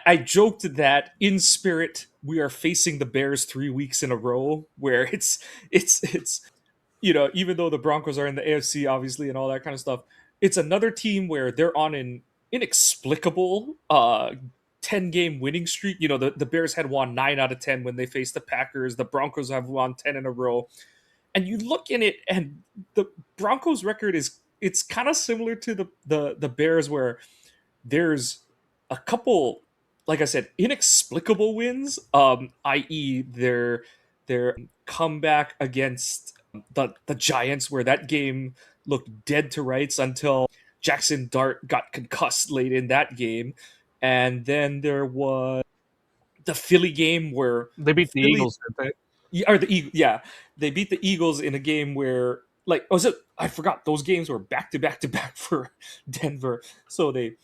I joked that in spirit we are facing the Bears 3 weeks in a row, where it's even though the Broncos are in the AFC obviously and all that kind of stuff, it's another team where they're on an inexplicable 10-game winning streak. The Bears had won 9 out of 10 when they faced the Packers. The Broncos have won 10 in a row. And you look in it, and the Broncos record it's kind of similar to the Bears, where there's a couple, like I said, inexplicable wins, i.e. their comeback against the Giants, where that game looked dead to rights until Jackson Dart got concussed late in that game. And then there was the Philly game where They beat the Philly Eagles, didn't or the yeah, they beat the Eagles in a game where, like, was it, I forgot, those games were back to back to back for Denver. So they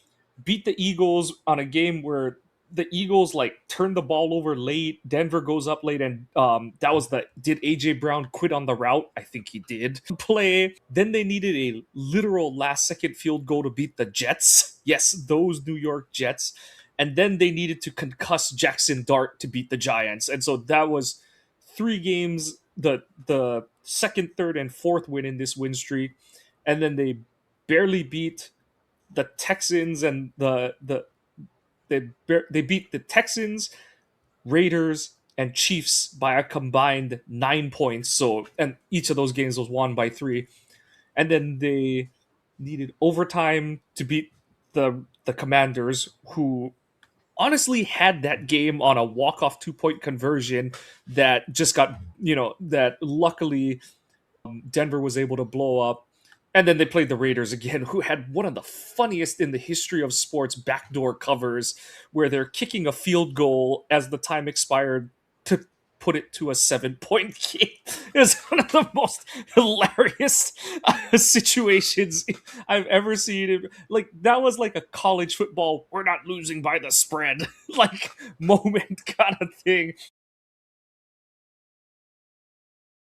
beat the Eagles on a game where the Eagles like turned the ball over late. Denver goes up late, and that was the did AJ Brown quit on the route? I think he did. Play. Then they needed a literal last second field goal to beat the Jets. Yes, those New York Jets. And then they needed to concuss Jackson Dart to beat the Giants. And so that was 3 games, the second, third, and fourth win in this win streak. And then they barely beat the Texans, and they beat the Texans, Raiders, and Chiefs by a combined 9 points. So, and each of those games was won by 3. And then they needed overtime to beat the Commanders, who honestly had that game on a walk-off 2-point conversion that just got, that luckily Denver was able to blow up. And then they played the Raiders again, who had one of the funniest in the history of sports backdoor covers, where they're kicking a field goal as the time expired to put it to a 7-point game. It was one of the most hilarious situations I've ever seen. Like, that was like a college football, we're not losing by the spread, like, moment kind of thing.